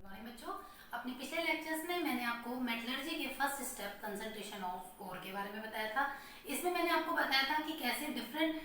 Morning बच्चों, अपने पिछले लेक्चर्स में मैंने आपको मेटलर्जी के first step concentration of ore के बारे में बताया था। इसमें मैंने आपको बताया था कि कैसे डिफरेंट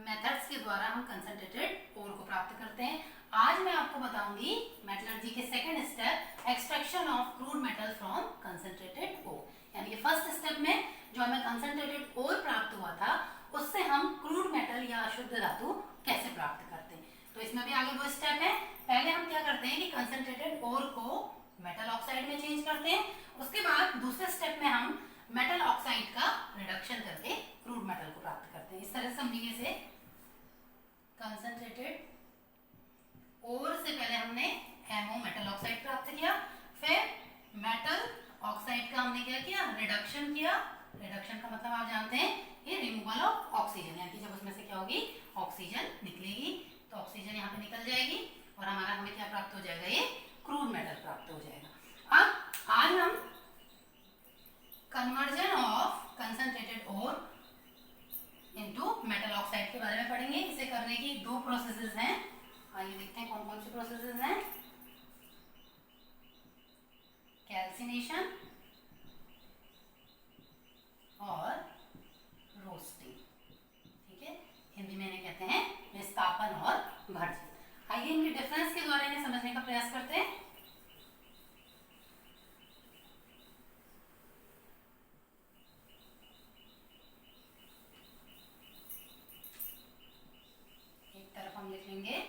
मेथड्स के द्वारा हम कंसंट्रेटेड ओर को प्राप्त करते हैं। आज मैं आपको बताऊंगी मेटलर्जी के second step extraction of crude metal from concentrated ore. यानी कि फर्स्ट स्टेप में जो हमें कंसंट्रेटेड ओर प्राप्त हुआ था उससे हम क्रूड मेटल या अशुद्ध धातु कैसे प्राप्त करते हैं। तो इसमें भी आगे दो स्टेप है। पहले हम क्या करते हैं कि कंसंट्रेटेड ओर को मेटल ऑक्साइड में चेंज करते हैं। उसके बाद दूसरे स्टेप में हम मेटल ऑक्साइड का रिडक्शन करके क्रूड मेटल को प्राप्त करते हैं। इस तरह से समझिए से कंसंट्रेटेड ओर से पहले हमने MO मेटल ऑक्साइड प्राप्त किया, फिर मेटल ऑक्साइड का हमने क्या किया, रिडक्शन किया। रिडक्शन का मतलब आप जानते हैं ये रिमूवल ऑफ ऑक्सीजन, यानी कि जब उसमें से क्या होगी, ऑक्सीजन निकलेगी तो ऑक्सीजन यहाँ पे निकल जाएगी और हमारा हमें क्या प्राप्त हो जाएगा, ये क्रूड मेटल प्राप्त हो जाएगा। अब आज हम conversion of concentrated ore into metal oxide के बारे में पढ़ेंगे। इसे करने की दो प्रोसेसेस हैं। आइए देखते हैं कौन कौन सी प्रोसेसेस हैं। कैल्सिनेशन और रोस्टिंग, ठीक है, हिंदी में इन्हें कहते हैं विस्थापन और भर्जन। आइए इनके डिफरेंस के द्वारा इन्हें समझने का प्रयास करते हैं। एक तरफ हम लिख लेंगे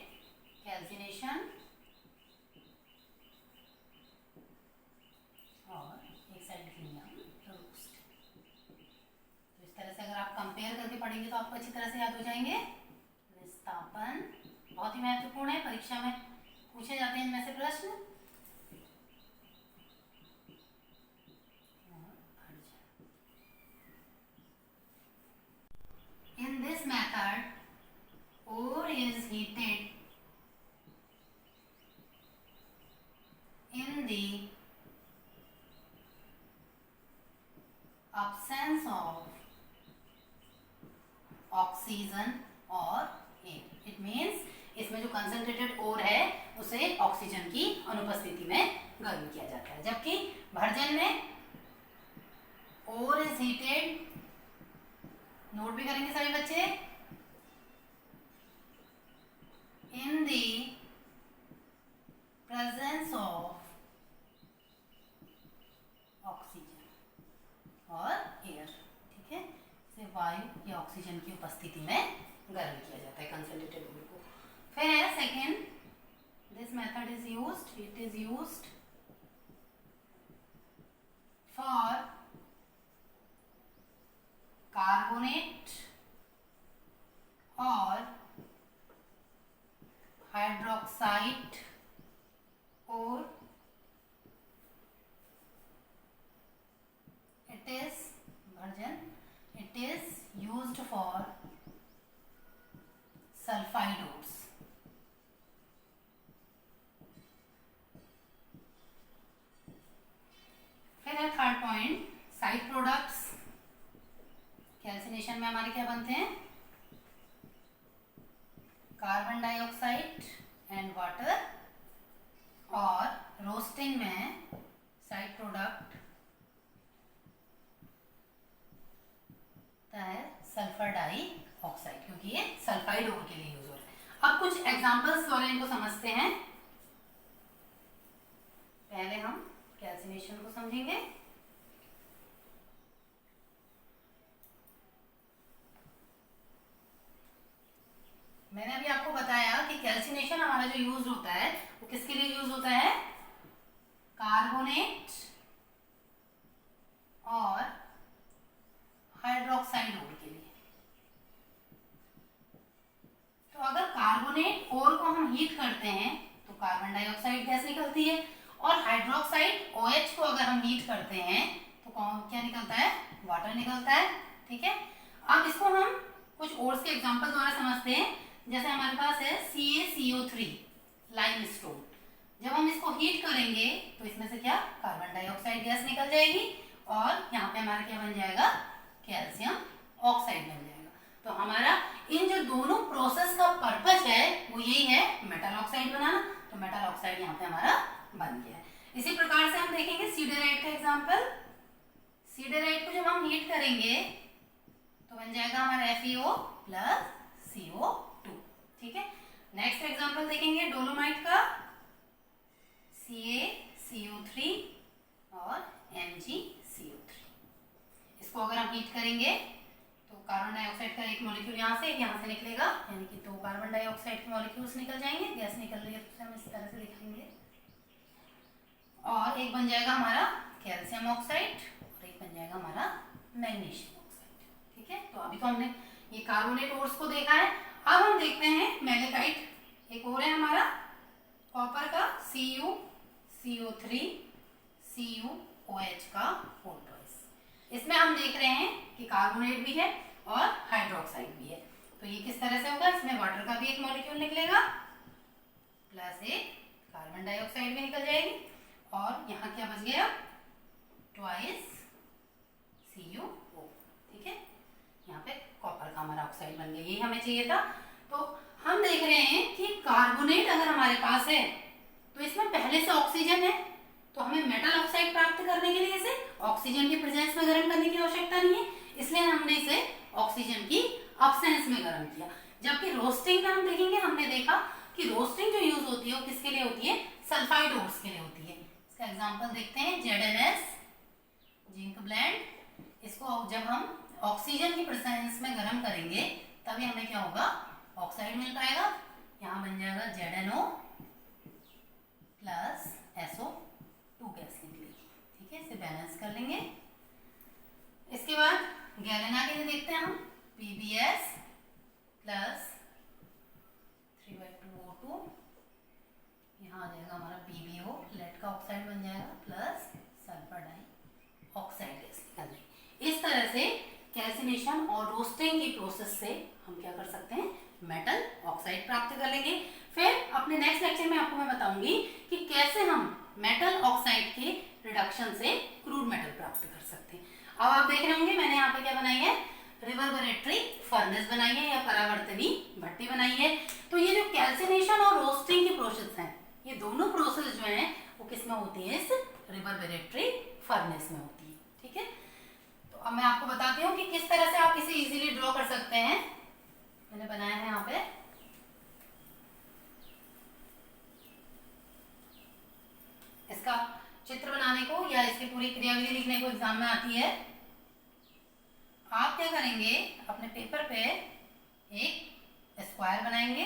कैल्सिनेशन और एक साइड लिख लेंगे हम रोस्ट। तो इस तरह से अगर आप कंपेयर करके पढ़ेंगे तो आपको अच्छी तरह से याद हो जाएंगे। विस्थापन बहुत ही महत्वपूर्ण है, परीक्षा में पूछे जाते हैं इनमें से प्रश्न। In this method, ore is heated in the absence of oxygen or air. It means इसमें जो कंसंट्रेटेड ओर है उसे ऑक्सीजन की अनुपस्थिति में गर्म किया जाता है, जबकि भर्जन में ओर इज हीटेड, नोट भी करेंगे सभी बच्चे, in the presence of oxygen और एयर, ठीक है, इसे वायु या ऑक्सीजन की उपस्थिति में गर्म किया जाता है कंसंट्रेटेड ओर को। फिर है second, this method is used, it is used for carbonate और हाइड्रोक्साइड और it is version, it is used for sulfide ores. फिर है third point, side products. Calcination में हमारे क्या बनते हैं, कार्बन डाइऑक्साइड एंड वाटर, और रोस्टिंग में साइड प्रोडक्ट है सल्फर डाइऑक्साइड, क्योंकि ये सल्फाइड ओर के लिए यूज हो रहा है। अब कुछ एग्जांपल्स द्वारा इनको समझते हैं। पहले हम कैल्सिनेशन को समझेंगे। मैंने अभी आपको बताया कि कैल्सिनेशन हमारा जो यूज होता है वो किसके लिए यूज होता है, कार्बोनेट और हाइड्रोक्साइड ओर के लिए। तो अगर कार्बोनेट ओर को हम हीट करते हैं तो कार्बन डाइऑक्साइड गैस निकलती है, और हाइड्रोक्साइड OH को अगर हम हीट करते हैं तो क्या निकलता है, वाटर निकलता है, ठीक है। अब इसको हम कुछ ओर्स के एग्जांपल द्वारा समझते हैं। जैसे हमारे पास है CaCO3 लाइमस्टोन, जब हम इसको हीट करेंगे तो इसमें से क्या, कार्बन डाइऑक्साइड गैस निकल जाएगी और यहाँ पे हमारा क्या बन जाएगा, कैल्शियम ऑक्साइड बन जाएगा। तो हमारा इन जो दोनों प्रोसेस का पर्पस है वो यही है, मेटल ऑक्साइड बनाना। तो मेटल ऑक्साइड यहाँ पे हमारा बन एग्जांपल, सिडेराइट को जब हम हीट करेंगे तो बन जाएगा हमारा FeO प्लस CO2। ठीक है, नेक्स्ट एग्जांपल देखेंगे डोलोमाइट का, CaCO3 और MgCO3। इसको अगर हम हीट करेंगे तो कार्बन डाइऑक्साइड का एक मॉलिक्यूल यहाँ से निकलेगा, यानी कि 2 कार्बन डाइऑक्साइड के मॉलिक्यूल्स निकल जाएंगे। गैस निकल रही है तो हम इस तरह से दिखाएंगे। और एक बन जाएगा हमारा कैल्शियम ऑक्साइड और एक बन जाएगा हमारा मैग्नीशियम ऑक्साइड। ठीक है, तो अभी तो हमने ये कार्बोनेट ओर्स को देखा है। अब हम देखते हैं मैग्नेटाइट, एक और है हमारा कॉपर का CuCO3 CuOH का होल ट्वाइस। इसमें हम देख रहे हैं कि कार्बोनेट भी है और हाइड्रोक्साइड भी है। तो ये किस तरह से होगा, इसमें वाटर का भी एक मॉलिक्यूल निकलेगा प्लस एक कार्बन डाइऑक्साइड भी निकल जाएगी और यहाँ क्या बच गया, ट्वाइस CuO। ठीक है, यहाँ पे कॉपर का हमारा ऑक्साइड बन गया, यही हमें चाहिए था। तो हम देख रहे हैं कि कार्बोनेट अगर हमारे पास है तो इसमें पहले से ऑक्सीजन है, तो हमें मेटल ऑक्साइड प्राप्त करने के लिए इसे ऑक्सीजन की प्रेजेंस में गर्म करने की आवश्यकता नहीं है, इसलिए हमने इसे ऑक्सीजन की अब्सेंस में गर्म किया। जबकि रोस्टिंग में हम देखेंगे, हमने देखा कि रोस्टिंग जो यूज होती है वो किसके लिए होती है, सल्फाइड ओर्स के लिए होती है। इसका एग्जांपल देखते हैं, ZnS जिंक ब्लेंड। इसको जब हम ऑक्सीजन की प्रेजेंस में गर्म करेंगे तभी हमें क्या होगा, ऑक्साइड मिल पाएगा। यहाँ बन जाएगा ZnO प्लस SO2 गैस निकलेगी। ठीक है, इसे बैलेंस कर लेंगे। इसके बाद गैलेना के लिए देखते हैं हम, PbS प्लस 3/2O2, यहाँ आ जाएगा हमारा PbO, लेड का ऑक्साइड बन जाएगा प्लस सल्फर डाइऑक्साइड गैस निकल जाएगी। इस तरह से कैल्सिनेशन और रोस्टिंग की प्रोसेस से हम क्या कर सकते हैं, मेटल ऑक्साइड प्राप्त कर लेंगे। फिर अपने नेक्स्ट लेक्चर में आपको मैं बताऊंगी कि कैसे हम मेटल ऑक्साइड के रिडक्शन से क्रूड मेटल प्राप्त कर सकते हैं। अब आप देख रहे होंगे मैंने यहाँ पे क्या बनाई है, रिवर्बरेटरी फर्नेस बनाई है या परावर्तनी भट्टी बनाई है। तो ये जो कैल्सिनेशन और रोस्टिंग की प्रोसेस है, ये दोनों प्रोसेस जो है वो किस में होती है, इस रिवर्बरेटरी फर्नेस में होती है। ठीक है, तो अब मैं आपको बताती हूँ कि किस तरह से आप इसे इजीली ड्रॉ कर सकते हैं। मैंने बनाया है यहाँ पे, इसका चित्र बनाने को या इसकी पूरी क्रियाविधि लिखने को एग्जाम में आती है। आप क्या करेंगे, अपने पेपर पे एक स्क्वायर बनाएंगे,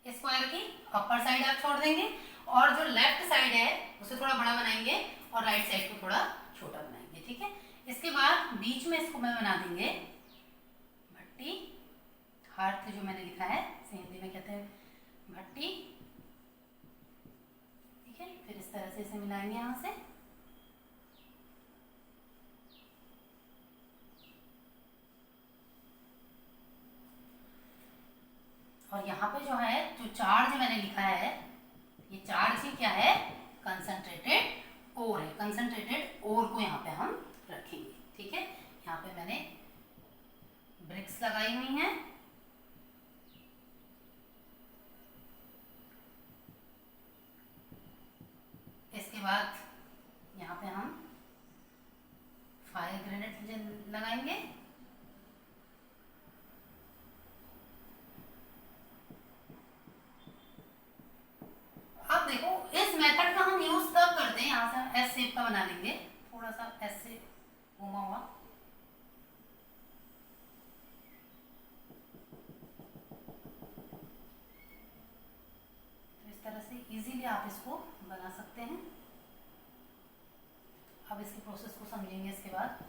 स्क्वायर की अपर साइड आप छोड़ देंगे और जो लेफ्ट साइड है उसे थोड़ा बड़ा बनाएंगे और राइट साइड को थोड़ा छोटा बनाएंगे। ठीक है, इसके बाद बीच में इसको मैं बना देंगे भट्टी, हार्थ जो मैंने लिखा है हिंदी में कहते हैं भट्टी। ठीक है, फिर इस तरह से इसे मिलाएंगे यहाँ से, और यहाँ पे जो है जो चार्ज मैंने लिखा है, ये चार्ज ही क्या है, कंसंट्रेटेड ओर है। कंसंट्रेटेड ओर को यहाँ पे हम रखेंगे। ठीक है, यहाँ पे मैंने ब्रिक्स लगाई हुई हैं। इसके बाद यहाँ पे हम फायर ग्रेनेड लगाएंगे। अब देखो इस मेथड का हम यूज तब करते हैं, यहाँ से हम एस शेप का बना लेंगे, थोड़ा सा एस से घुमा हुआ। तो इस तरह से इजीली आप इसको बना सकते हैं। अब इसकी प्रोसेस को समझेंगे। इसके बाद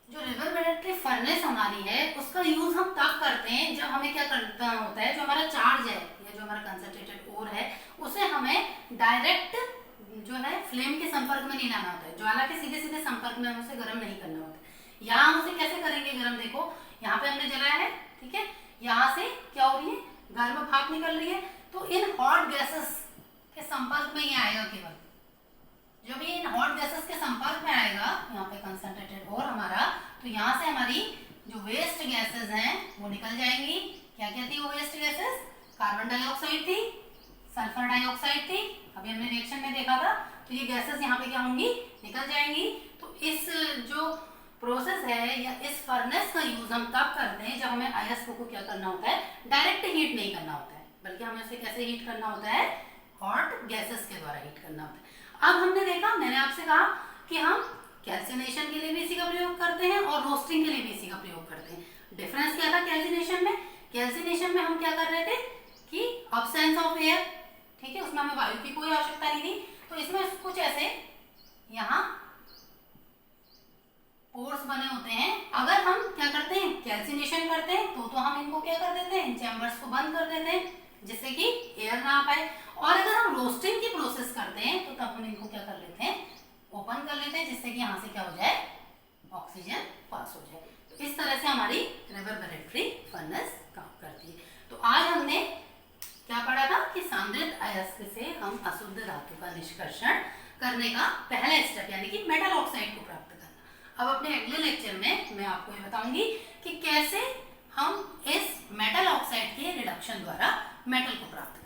जो रिवर्बरेटरी फर्नेस हमारी है उसका यूज हम तब करते हैं जब हमें क्या करना होता है, जो हमारा चार्ज है या जो हमारा कंसंट्रेटेड ओर है उसे हमें डायरेक्ट जो है फ्लेम के संपर्क में नहीं लाना होता है, ज्वाला के सीधे सीधे संपर्क में हम उसे गर्म नहीं करना होता है। यहाँ हम उसे कैसे करेंगे गर्म, देखो यहाँ पे हमने जलाया है। ठीक है, यहाँ से क्या हो रही है, गर्म भाप निकल रही है। तो इन हॉट गैसेस के संपर्क में ये आएगा केवल, जब ये इन हॉट गैसेस के संपर्क में आएगा यहाँ पे कंसंट्रेटेड और हमारा, तो यहाँ से हमारी जो वेस्ट गैसेस हैं वो निकल जाएंगी। क्या क्या थी वो वेस्ट गैसेस, कार्बन डाइऑक्साइड थी, सल्फर डाइऑक्साइड थी, अभी हमने रिएक्शन में देखा था। तो ये गैसेस यहाँ पे क्या होंगी, निकल जाएंगी। तो इस जो प्रोसेस है या इस फर्नेस का यूज हम तब करते हैं जब हमें ISO को क्या करना होता है, डायरेक्ट हीट नहीं करना होता है, बल्कि हमें उसे कैसे हीट करना होता है, हॉट गैसेस के द्वारा हीट करना होता है। अब हमने देखा, मैंने आपसे कहा कि हम कैल्सिनेशन के लिए भी इसी का प्रयोग करते हैं और रोस्टिंग के लिए भी इसी का प्रयोग करते हैं। डिफरेंस क्या था कैल्सिनेशन में? कैल्सिनेशन में हम क्या कर रहे थे कि अब्सेंस ऑफ एयर, ठीक है, उसमें हमें वायु की कोई आवश्यकता नहीं थी। तो इसमें कुछ ऐसे यहाँ पोर्स बने होते हैं। अगर हम क्या करते हैं, कैल्सिनेशन करते हैं तो हम इनको क्या कर देते हैं, चैम्बर्स को बंद कर देते हैं जिससे कि एयर ना आ पाए। और अगर हम रोस्टिंग की प्रोसेस करते हैं तो तब हम इनको क्या कर लेते हैं, ओपन कर लेते हैं, जिससे कि यहाँ से क्या हो जाए, ऑक्सीजन पास हो जाए। तो इस तरह से हमारी रेवर्बरेटरी फर्नेस काम करती है। तो आज हमने क्या पढ़ा था कि सांद्रित अयस्क से हम अशुद्ध धातु का निष्कर्षण करने का पहला स्टेप यानी कि मेटल ऑक्साइड को प्राप्त करना। अब अपने अगले लेक्चर में मैं आपको ये बताऊंगी कि कैसे हम इस मेटल ऑक्साइड के रिडक्शन द्वारा मेटल को प्राप्त